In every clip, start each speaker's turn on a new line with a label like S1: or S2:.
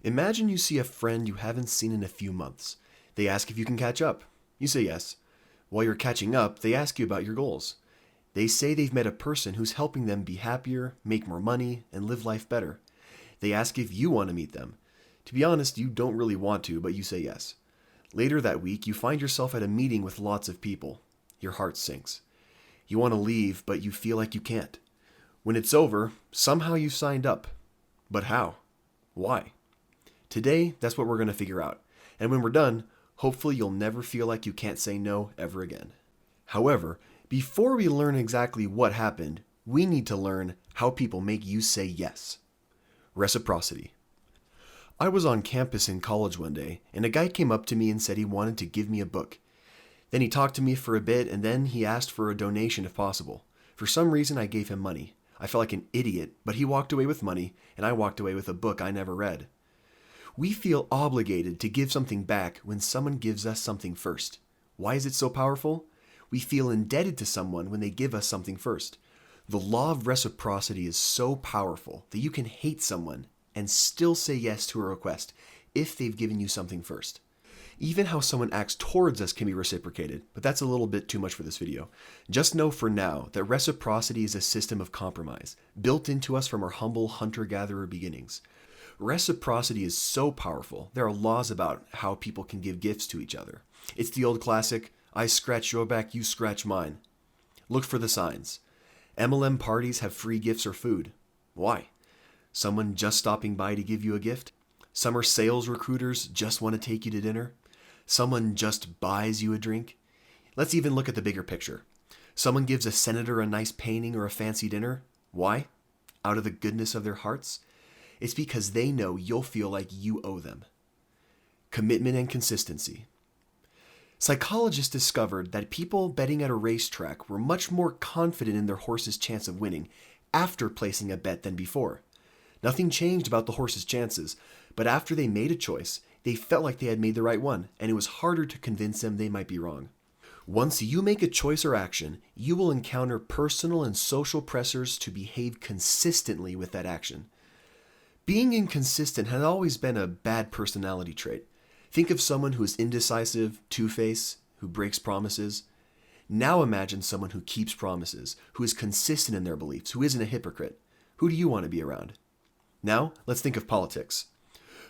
S1: Imagine you see a friend you haven't seen in a few months. They ask if you can catch up. You say yes. While you're catching up, they ask you about your goals. They say they've met a person who's helping them be happier, make more money, and live life better. They ask if you want to meet them. To be honest, you don't really want to, but you say yes. Later that week, you find yourself at a meeting with lots of people. Your heart sinks. You want to leave, but you feel like you can't. When it's over, somehow you signed up. But how? Why? Today, that's what we're going to figure out. And when we're done, hopefully you'll never feel like you can't say no ever again. However, before we learn exactly what happened, we need to learn how people make you say yes. Reciprocity. I was on campus in college one day, and a guy came up to me and said he wanted to give me a book. Then he talked to me for a bit, and then he asked for a donation if possible. For some reason, I gave him money. I felt like an idiot, but he walked away with money, and I walked away with a book I never read. We feel obligated to give something back when someone gives us something first. Why is it so powerful? We feel indebted to someone when they give us something first. The law of reciprocity is so powerful that you can hate someone and still say yes to a request if they've given you something first. Even how someone acts towards us can be reciprocated, but that's a little bit too much for this video. Just know for now that reciprocity is a system of compromise, built into us from our humble hunter-gatherer beginnings. Reciprocity is so powerful, there are laws about how people can give gifts to each other. It's the old classic, I scratch your back, you scratch mine. Look for the signs. MLM parties have free gifts or food. Why? Someone just stopping by to give you a gift? Summer sales recruiters just want to take you to dinner? Someone just buys you a drink? Let's even look at the bigger picture. Someone gives a senator a nice painting or a fancy dinner. Why? Out of the goodness of their hearts? It's because they know you'll feel like you owe them. Commitment and consistency. Psychologists discovered that people betting at a racetrack were much more confident in their horse's chance of winning after placing a bet than before. Nothing changed about the horse's chances, but after they made a choice, they felt like they had made the right one, and it was harder to convince them they might be wrong. Once you make a choice or action, you will encounter personal and social pressures to behave consistently with that action. Being inconsistent has always been a bad personality trait. Think of someone who is indecisive, two-faced, who breaks promises. Now imagine someone who keeps promises, who is consistent in their beliefs, who isn't a hypocrite. Who do you want to be around? Now, let's think of politics.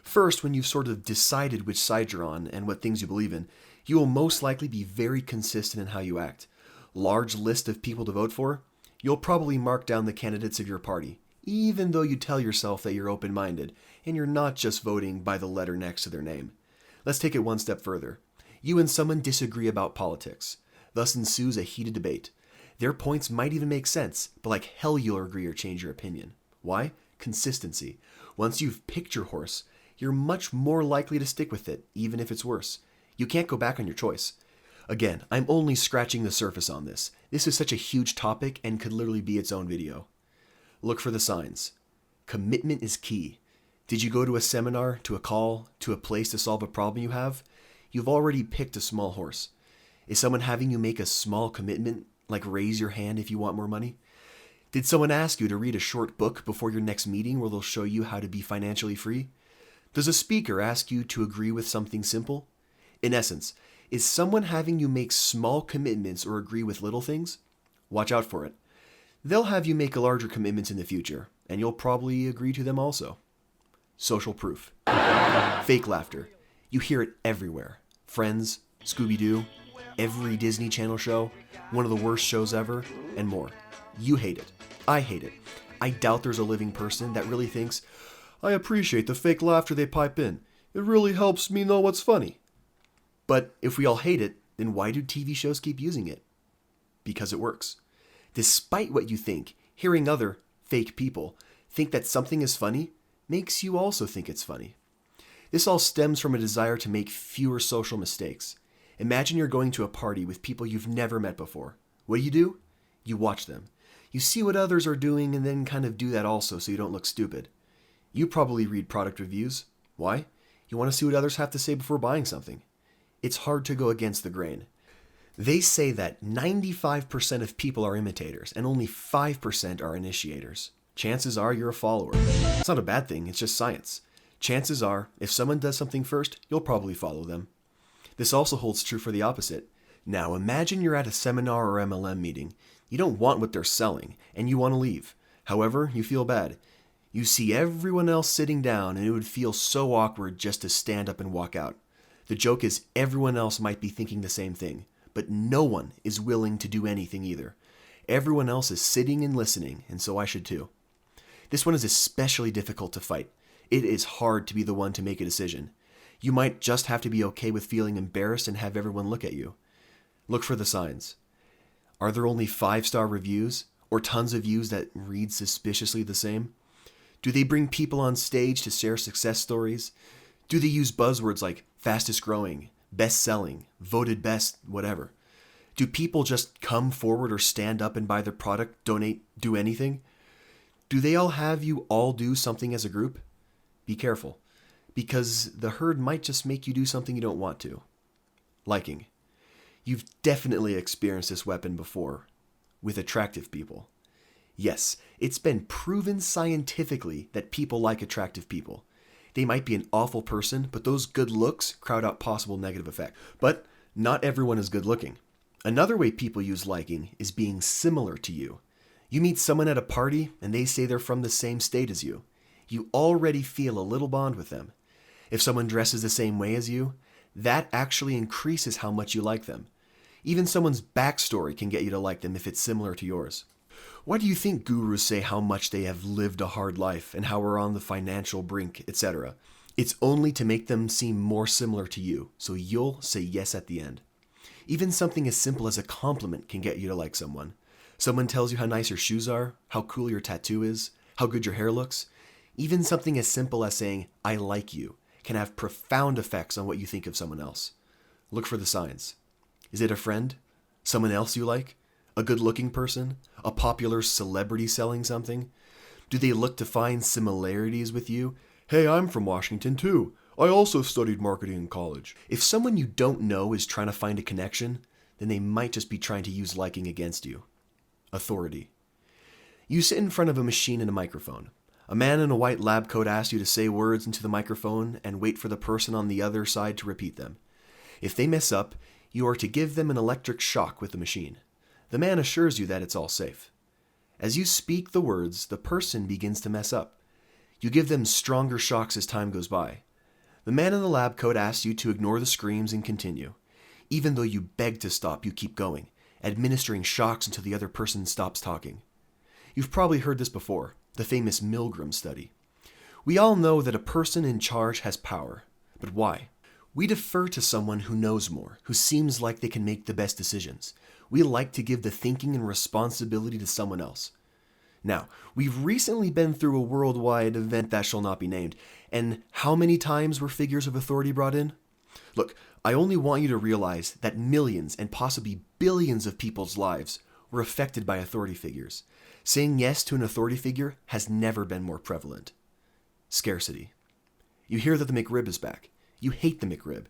S1: First, when you've sort of decided which side you're on and what things you believe in, you will most likely be very consistent in how you act. Large list of people to vote for? You'll probably mark down the candidates of your party, even though you tell yourself that you're open-minded and you're not just voting by the letter next to their name. Let's take it one step further. You and someone disagree about politics. Thus ensues a heated debate. Their points might even make sense, but like hell you'll agree or change your opinion. Why? Consistency. Once you've picked your horse, you're much more likely to stick with it, even if it's worse. You can't go back on your choice. Again, I'm only scratching the surface on this. This is such a huge topic and could literally be its own video. Look for the signs. Commitment is key. Did you go to a seminar, to a call, to a place to solve a problem you have? You've already picked a small horse. Is someone having you make a small commitment, like raise your hand if you want more money? Did someone ask you to read a short book before your next meeting where they'll show you how to be financially free? Does a speaker ask you to agree with something simple? In essence, is someone having you make small commitments or agree with little things? Watch out for it. They'll have you make larger commitments in the future, and you'll probably agree to them also. Social proof. Fake laughter. You hear it everywhere. Friends, Scooby-Doo, every Disney Channel show, one of the worst shows ever, and more. You hate it. I hate it. I doubt there's a living person that really thinks, I appreciate the fake laughter they pipe in. It really helps me know what's funny. But if we all hate it, then why do TV shows keep using it? Because it works. Despite what you think, hearing other fake people think that something is funny makes you also think it's funny. This all stems from a desire to make fewer social mistakes. Imagine you're going to a party with people you've never met before. What do? You watch them. You see what others are doing and then kind of do that also so you don't look stupid. You probably read product reviews. Why? You want to see what others have to say before buying something. It's hard to go against the grain. They say that 95% of people are imitators and only 5% are initiators. Chances are you're a follower. It's not a bad thing, it's just science. Chances are, if someone does something first, you'll probably follow them. This also holds true for the opposite. Now, imagine you're at a seminar or MLM meeting. You don't want what they're selling, and you want to leave. However, you feel bad. You see everyone else sitting down, and it would feel so awkward just to stand up and walk out. The joke is everyone else might be thinking the same thing, but no one is willing to do anything either. Everyone else is sitting and listening, and so I should too. This one is especially difficult to fight. It is hard to be the one to make a decision. You might just have to be okay with feeling embarrassed and have everyone look at you. Look for the signs. Are there only 5-star reviews, or tons of views that read suspiciously the same? Do they bring people on stage to share success stories? Do they use buzzwords like fastest growing, best selling, voted best, whatever? Do people just come forward or stand up and buy their product, donate, do anything? Do they all have you all do something as a group? Be careful, because the herd might just make you do something you don't want to. Liking. You've definitely experienced this weapon before, with attractive people. Yes, it's been proven scientifically that people like attractive people. They might be an awful person, but those good looks crowd out possible negative effects. But not everyone is good looking. Another way people use liking is being similar to you. You meet someone at a party and they say they're from the same state as you. You already feel a little bond with them. If someone dresses the same way as you, that actually increases how much you like them. Even someone's backstory can get you to like them if it's similar to yours. Why do you think gurus say how much they have lived a hard life and how we're on the financial brink, etc.? It's only to make them seem more similar to you, so you'll say yes at the end. Even something as simple as a compliment can get you to like someone. Someone tells you how nice your shoes are, how cool your tattoo is, how good your hair looks. Even something as simple as saying, "I like you," can have profound effects on what you think of someone else. Look for the signs. Is it a friend? Someone else you like? A good-looking person? A popular celebrity selling something? Do they look to find similarities with you? Hey, I'm from Washington too. I also studied marketing in college. If someone you don't know is trying to find a connection, then they might just be trying to use liking against you. Authority. You sit in front of a machine and a microphone. A man in a white lab coat asks you to say words into the microphone and wait for the person on the other side to repeat them. If they mess up, you are to give them an electric shock with the machine. The man assures you that it's all safe. As you speak the words, the person begins to mess up. You give them stronger shocks as time goes by. The man in the lab coat asks you to ignore the screams and continue. Even though you beg to stop, you keep going, administering shocks until the other person stops talking. You've probably heard this before, the famous Milgram study. We all know that a person in charge has power, but why? We defer to someone who knows more, who seems like they can make the best decisions. We like to give the thinking and responsibility to someone else. Now, we've recently been through a worldwide event that shall not be named, and how many times were figures of authority brought in? Look, I only want you to realize that millions and possibly billions of people's lives were affected by authority figures. Saying yes to an authority figure has never been more prevalent. Scarcity. You hear that the McRib is back. You hate the McRib.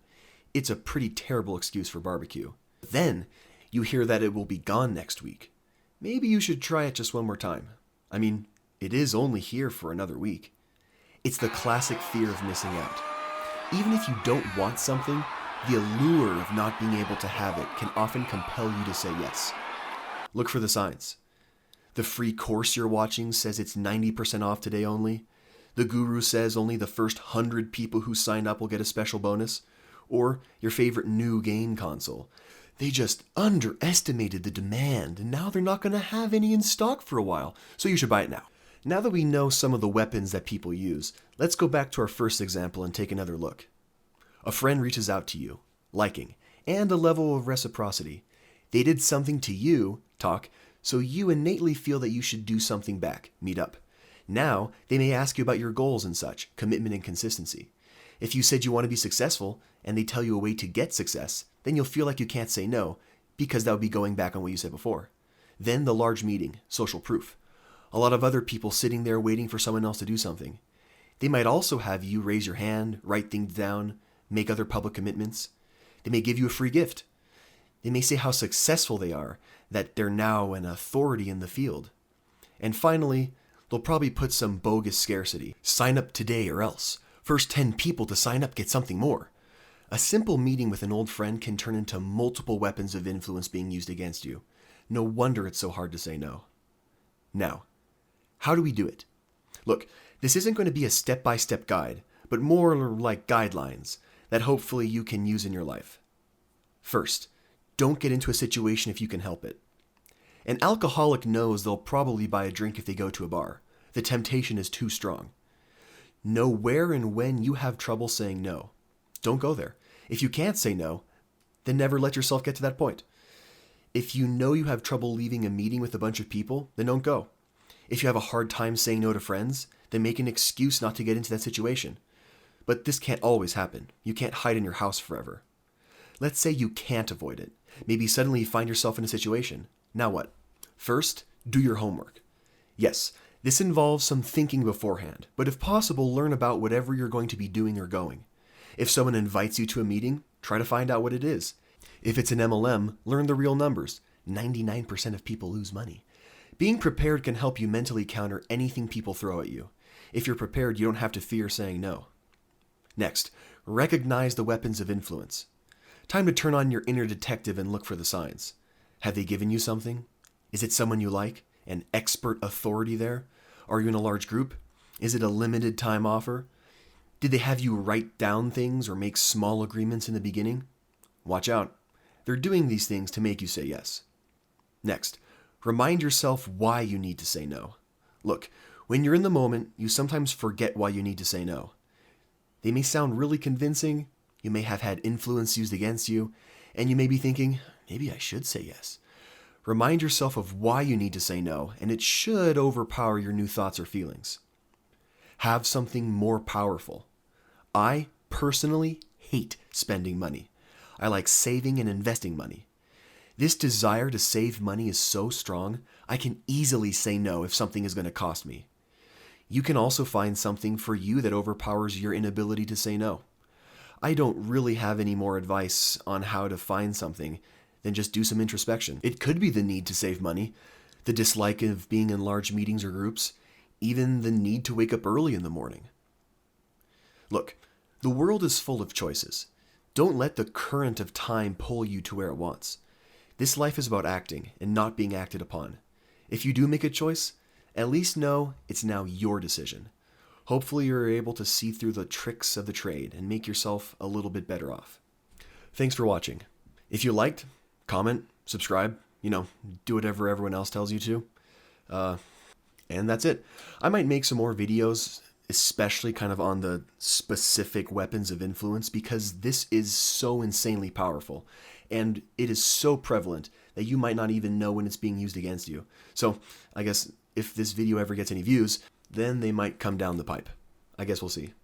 S1: It's a pretty terrible excuse for barbecue. Then, you hear that it will be gone next week. Maybe you should try it just one more time. I mean, it is only here for another week. It's the classic fear of missing out. Even if you don't want something, the allure of not being able to have it can often compel you to say yes. Look for the signs. The free course you're watching says it's 90% off today only. The guru says only the first 100 people who sign up will get a special bonus. Or your favorite new game console. They just underestimated the demand, and now they're not going to have any in stock for a while, so you should buy it now. Now that we know some of the weapons that people use, let's go back to our first example and take another look. A friend reaches out to you, liking, and a level of reciprocity. They did something to you, talk, so you innately feel that you should do something back, meet up. Now, they may ask you about your goals and such, commitment and consistency. If you said you want to be successful, and they tell you a way to get success, then you'll feel like you can't say no, because that would be going back on what you said before. Then the large meeting, social proof. A lot of other people sitting there waiting for someone else to do something. They might also have you raise your hand, write things down, make other public commitments. They may give you a free gift. They may say how successful they are, that they're now an authority in the field. And finally, they'll probably put some bogus scarcity. Sign up today or else. First 10 people to sign up get something more. A simple meeting with an old friend can turn into multiple weapons of influence being used against you. No wonder it's so hard to say no. Now, how do we do it? Look, this isn't going to be a step-by-step guide, but more like guidelines that hopefully you can use in your life. First, don't get into a situation if you can help it. An alcoholic knows they'll probably buy a drink if they go to a bar. The temptation is too strong. Know where and when you have trouble saying no. Don't go there. If you can't say no, then never let yourself get to that point. If you know you have trouble leaving a meeting with a bunch of people, then don't go. If you have a hard time saying no to friends, then make an excuse not to get into that situation. But this can't always happen. You can't hide in your house forever. Let's say you can't avoid it. Maybe suddenly you find yourself in a situation. Now what? First, do your homework. Yes, this involves some thinking beforehand, but if possible, learn about whatever you're going to be doing or going. If someone invites you to a meeting, try to find out what it is. If it's an MLM, learn the real numbers. 99% of people lose money. Being prepared can help you mentally counter anything people throw at you. If you're prepared, you don't have to fear saying no. Next, recognize the weapons of influence. Time to turn on your inner detective and look for the signs. Have they given you something? Is it someone you like? An expert authority there? Are you in a large group? Is it a limited time offer? Did they have you write down things or make small agreements in the beginning? Watch out. They're doing these things to make you say yes. Next, remind yourself why you need to say no. Look, when you're in the moment, you sometimes forget why you need to say no. They may sound really convincing, you may have had influence used against you, and you may be thinking, maybe I should say yes. Remind yourself of why you need to say no, and it should overpower your new thoughts or feelings. Have something more powerful. I personally hate spending money. I like saving and investing money. This desire to save money is so strong, I can easily say no if something is going to cost me. You can also find something for you that overpowers your inability to say no. I don't really have any more advice on how to find something than just do some introspection. It could be the need to save money, the dislike of being in large meetings or groups, even the need to wake up early in the morning. Look, the world is full of choices. Don't let the current of time pull you to where it wants. This life is about acting and not being acted upon. If you do make a choice, at least know it's now your decision. Hopefully you're able to see through the tricks of the trade and make yourself a little bit better off. Thanks for watching. If you liked, comment, subscribe, do whatever everyone else tells you to. And that's it. I might make some more videos, especially kind of on the specific weapons of influence, because this is so insanely powerful. And it is so prevalent that you might not even know when it's being used against you. So I guess if this video ever gets any views, then they might come down the pipe. I guess we'll see.